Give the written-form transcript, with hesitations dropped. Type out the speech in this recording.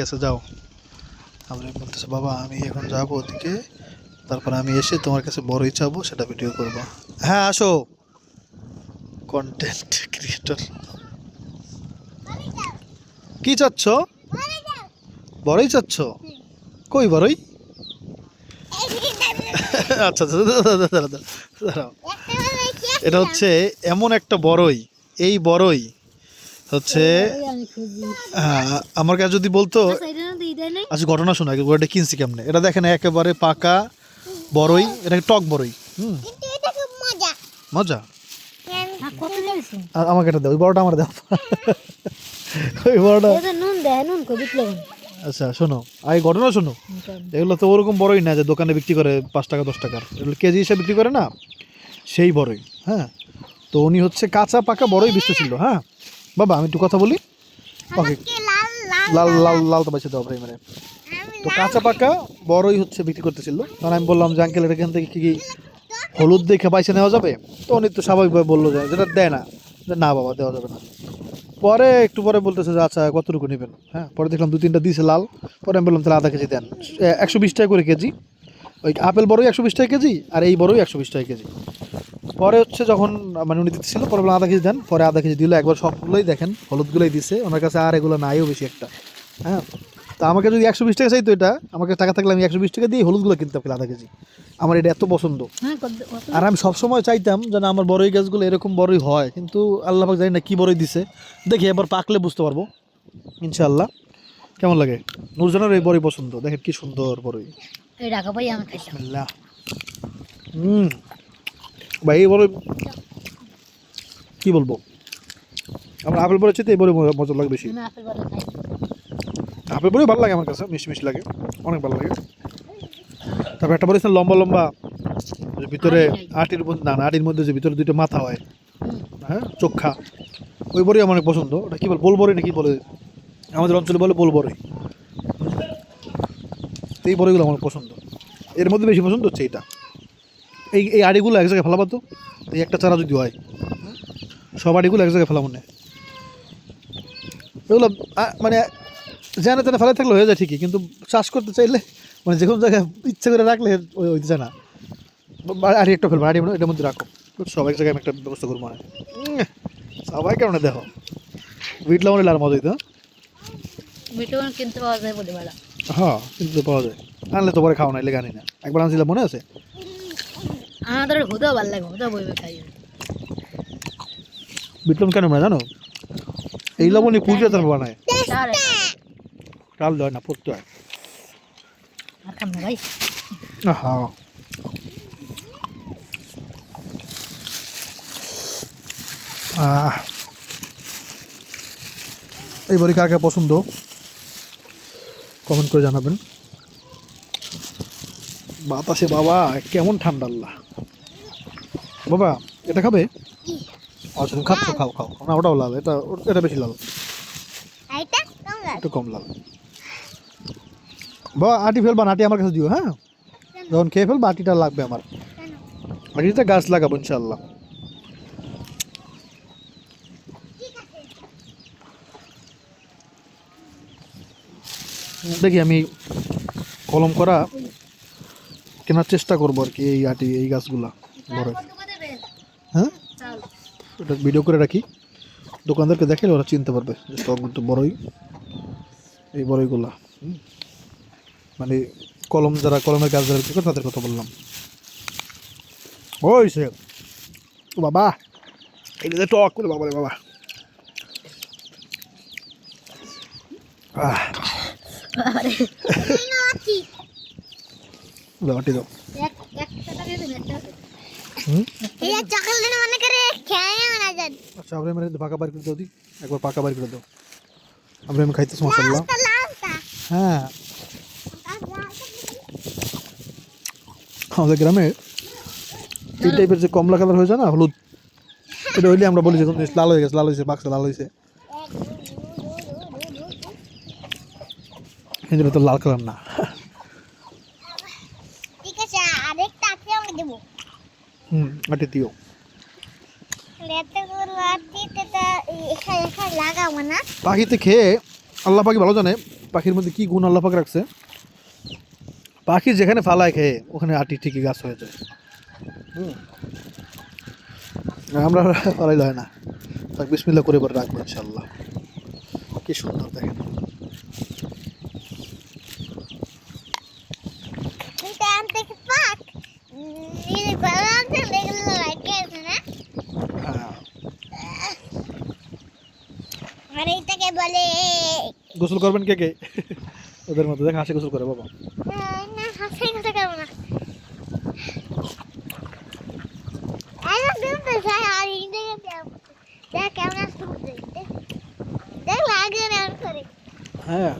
গেছে যাও। আমি বলতেছে বাবা আমি এখন যাবো ওদিকে, তারপর আমি এসে তোমার কাছে বড়ই চাবো, সেটা ভিডিও করবো। হ্যাঁ আসো, কন্টেন্ট ক্রিয়েটর। কি চাচ্ছ? বড়ই চাচ্ছ? কই বড়ই? আচ্ছা আচ্ছা, দাঁড়াও, দাঁড়াও। এটা হচ্ছে এমন একটা বড়ই, এই বড়ই হচ্ছে আমার কাছে যদি বলতো। আচ্ছা ঘটনা শোনা, বড়িটা কিনছি কেমনে, এটা দেখেন একেবারে পাকা বড়ই, এটা টক বড়ই। মজা। আমাকে এটা দাও, ওই বড়টা আমার দাও। ওই বড়টা। আচ্ছা শোনো, আগে ঘটনা শোনো। এগুলো তো ওরকম বড়ই না যে দোকানে বিক্রি করে 5 টাকা 10 টাকার, এগুলো কেজি হিসেবে বিক্রি করে না, সেই বড়ই। হ্যাঁ, তো উনি হচ্ছে কাঁচা পাকা বড়ই বেচতেছিল। হ্যাঁ বাবা আমি একটু কথা বলি। ওকে, লাল লাল লাল তো বেঁচে দাও ভাই মানে। তো কাঁচা পাকা বড়ই হচ্ছে বিক্রি করতেছিল, তখন আমি বললাম যে আঙ্কেল এটা এখান থেকে কি হলুদ দেখে পয়সা নেওয়া যাবে? তো উনি তো স্বাভাবিকভাবে বললো যে যেটা দেয় না, যে না বাবা দেওয়া যাবে না। পরে একটু পরে বলতেছে যে আচ্ছা কতটুকু নেবেন। হ্যাঁ, পরে দেখলাম 2-3টা দিয়েছে লাল। পরে আমি বললাম তাহলে আধা কেজি দেন। 120 টাকা করে কেজি। ওই আপেল বড়ই 120 টাকা কেজি, আর এই বড়ই 120 টাকা কেজি। পরে হচ্ছে যখন মানে উনি দিতেছিল, পরে বললাম আধা কেজি দেন। পরে আধা কেজি দিল, একবার সবগুলোই দেখেন হলুদগুলোই দিছে ওনার কাছে, আর এগুলো নাইও বেশি একটা। হ্যাঁ, তা আমাকে যদি 120 টাকা চাইতো, এটা আমাকে টাকা থাকলে আমি 120 টাকা দিয়ে হলুদগুলো কিনতাম আধা কেজি। আমার এটা এত পছন্দ। আর আমি সবসময় চাইতাম যেন আমার বড়ই গাছগুলো এরকম বড়ই হয়, কিন্তু আল্লাহ পাক জানি না কি বড়ই দিছে। দেখি এবার পাকলে বুঝতে পারবো ইনশাআল্লাহ। কেমন লাগে? নূরজানের এই বড়ই পছন্দ, দেখেন কি সুন্দর বড়ই। বিসমিল্লাহ। ভাই এই বড়ই কি বলবো, আমার আপেল বড়ি চেয়ে এই বড়ি মজা লাগে বেশি। আপেল বড়ি ভালো লাগে আমার কাছে, মিষ্টি মিষ্টি লাগে, অনেক ভালো লাগে। তারপর একটা বড়ি লম্বা লম্বা, ভিতরে আটির মধ্যে, না আটির মধ্যে যে ভিতরে 2টা মাথা হয়, হ্যাঁ চোখা, ওই বড়ি আমার অনেক পছন্দ। ওটা কি বল, বোল বড়ি নাকি বলে, আমাদের অঞ্চলে বলে বোল বড়ি। এই বড়িগুলো আমার পছন্দ। এর মধ্যে বেশি পছন্দ হচ্ছে এটা। এই আড়িগুলো এক জায়গায় ফেলাবো তো, এই একটা চারা যদি হয়, সব আড়িগুলো এক জায়গায় ফেলা মনে, এগুলো মানে জানে তেনে ফেলে থাকলে হয়ে যায় ঠিকই, কিন্তু চাষ করতে চাইলে মানে যে কোনো জায়গায় ইচ্ছে করে রাখলে ওই হইতে না। আড়ি একটা ফেলবো, আড়ি এটার মধ্যে রাখো, সব এক জায়গায় আমি একটা ব্যবস্থা করবো। মানে সবাই কেমন দেখো বিটলা মনে আর মজা হইতো। কিনতে পাওয়া যায় বলে বলা। হ্যাঁ কিন্তু পাওয়া যায়, আনলে তো পরে খাওয়া নাই, লেগে আনি না। একবার আনছিলাম মনে আছে। আমাদের হুদাও ভালো লাগে, হুদা বইবে খাই। বিটলম কেন না জানো, এই লবণে কুড়িয়ে তার বানায়, চাল দেয় না, পড়তে হয়। আর খাম না ভাই। হ্যাঁ এই বড়ি কার কার পছন্দ কমেন্ট করে জানাবেন। বাতাসে বাবা কেমন ঠান্ডা আল্লাহ। বাবা এটা খাবে? আচ্ছা তুমি খাচ্ছ, খাও খাও না, ওটাও লাল, এটা এটা বেশি লাল, একটু কম লাল। বাবা আটি ফেলবা না, আটি আমার কাছে দিও। হ্যাঁ, যখন খেয়ে ফেলবা আটিটা লাগবে আমার, আটিটা গাছ লাগাবো ইনশাল্লাহ। দেখি আমি কলম করা কেনার চেষ্টা করবো আর কি, এই আটি এই গাছগুলা বড়। হ্যাঁ, এটা ভিডিও করে রাখি, দোকানদারকে দেখলে ওরা চিনতে পারবে যে স্টক কিন্তু বড়ই, এই বড়ইগুলা। মানে কলম যারা, কলমের গাছ যারা বিক্রি করে তাদের কথা বললাম। ওই সে বাবা, এটা যে টক করে বাবা রে বাবা। লাঠি দাও। আচ্ছা আমরা মানে পাকা বাড়ি করে দাও দি, একবার পাকা বাড়ি করে দাও, আমরা আমি খাইতেছি মাশাআল্লাহ। হ্যাঁ আমাদের গ্রামে এই টাইপের যে কমলা কালার হয়ে যায় না, হলুদ, এটা হইলে আমরা বলি যে লাল হয়ে গেছে, লাল হয়েছে, বাক্সা লাল হয়েছে, কিন্তু তো লাল কালার না। আটি দিও। পাখিতে খেয়ে আল্লাহ পাখি ভালো জানে পাখির মধ্যে কি গুণ আল্লাহ পাক রাখছে, পাখি যেখানে ফালায় খেয়ে ওখানে আটি ঠিকই গাছ হয়ে যায়। আমরা ফালাইলে হয় না, তাকে বিসমিল্লাহ করে পরে রাখবো ইনশাল্লাহ। কি সুন্দর দেখেন। হ্যাঁ, বলে গোসল করবেন কে কে? ওদের মধ্যে দেখ হাসি গোসল করে বাবা। না হাসি কথা কেমন না দেখ কেমন আসতে দেখ লাগে না করে হ্যাঁ